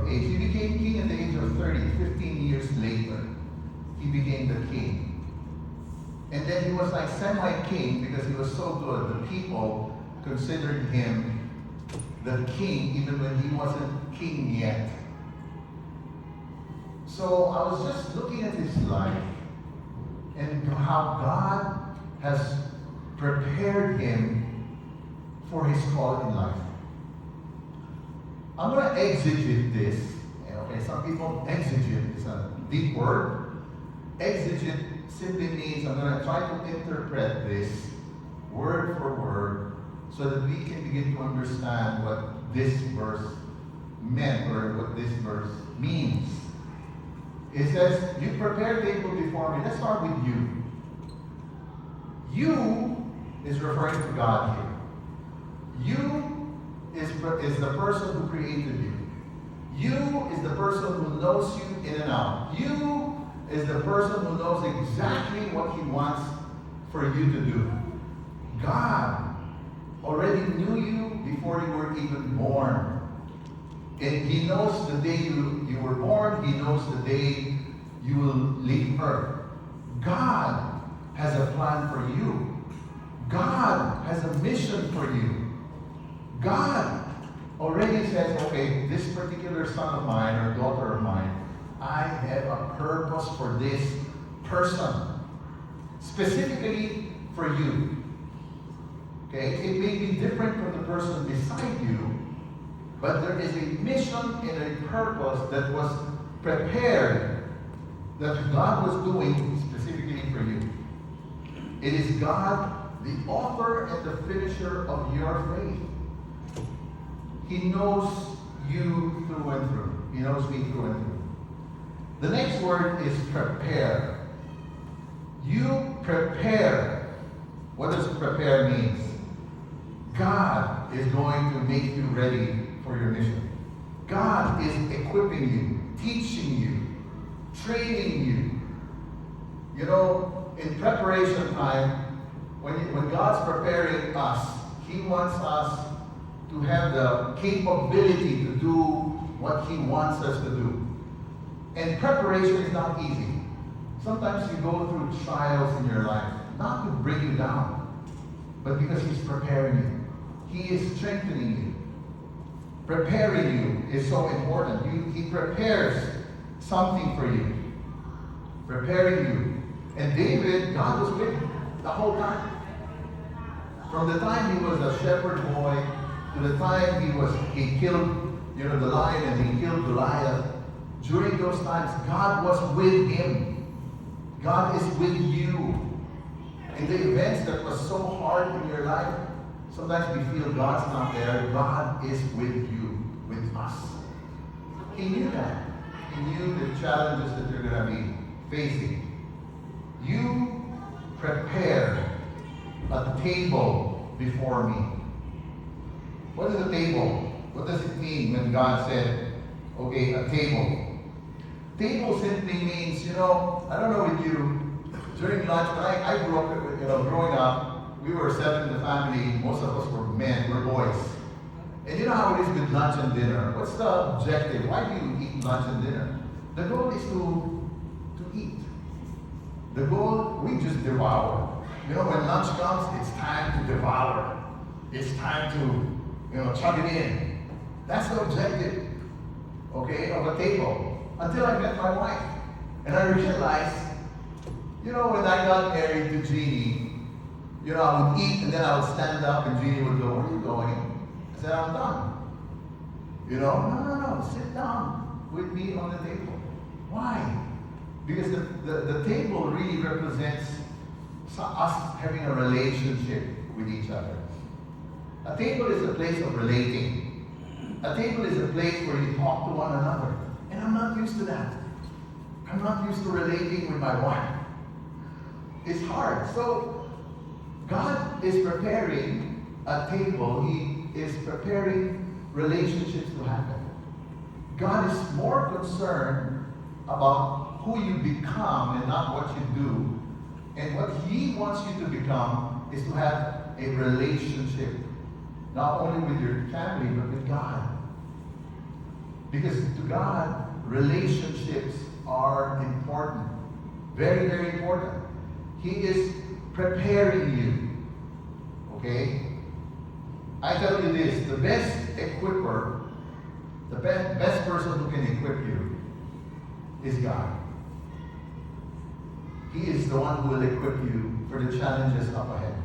of age. He became king at the age of 30. 15 years later, he became the king. And then he was like semi-king because he was so good. The people considered him the king even when he wasn't king yet. So I was just looking at his life and how God has prepared him for his call in life. I'm going to exegete this. Okay, some people exegete is a deep word. Exegete simply means I'm going to try to interpret this word for word so that we can begin to understand what this verse meant or what this verse means. It says, you prepare table before me. Let's start with you. You is referring to God here. You is the person who created you. You is the person who knows you in and out. You is the person who knows exactly what he wants for you to do. God already knew you before you were even born. And he knows the day you were born. He knows the day you will leave earth. God has a plan for you. God has a mission for you. God already says, okay, this particular son of mine or daughter of mine, I have a purpose for this person. Specifically for you. Okay? It may be different from the person beside you, but there is a mission and a purpose that was prepared, that God was doing specifically for you. It is God, the author and the finisher of your faith. He knows you through and through. He knows me through and through. The next word is prepare. You prepare. What does prepare mean? God is going to make you ready for your mission. God is equipping you, teaching you, training you. You know, in preparation time, when God's preparing us, He wants us to have the capability to do what He wants us to do. And preparation is not easy. Sometimes you go through trials in your life, not to bring you down, but because He's preparing you. He is strengthening you. Preparing you is so important. He prepares something for you. Preparing you. And David, God was with him the whole time. From the time he was a shepherd boy to the time he killed, the lion and he killed Goliath. During those times, God was with him. God is with you. In the events that was so hard in your life, sometimes we feel God's not there. God is with you, with us. He knew that. He knew the challenges that you're going to be facing. You prepare a table before me. What is a table? What does it mean when God said, okay, a table? Table simply means, I don't know with you, during lunch, when I grew up, growing up, we were 7 in the family, most of us were men, we're boys. And you know how it is with lunch and dinner. What's the objective? Why do you eat lunch and dinner? The goal is to eat. The goal, we just devour. When lunch comes, it's time to devour. It's time to, chug it in. That's the objective, okay, of a table. Until I met my wife. And I realized, when I got married to Jeannie, I would eat and then I would stand up and Jeannie would go, where are you going? I said, I'm done. No, sit down with me on the table. Why? Because the table really represents us having a relationship with each other. A table is a place of relating. A table is a place where you talk to one another. And I'm not used to that. I'm not used to relating with my wife. It's hard. So God is preparing a table. He is preparing relationships to happen. God is more concerned about who you become and not what you do. And what He wants you to become is to have a relationship, not only with your family, but with God. Because to God, relationships are important. Very, very important. He is preparing you. Okay? I tell you this, the best equipper, the best person who can equip you is God. He is the one who will equip you for the challenges up ahead.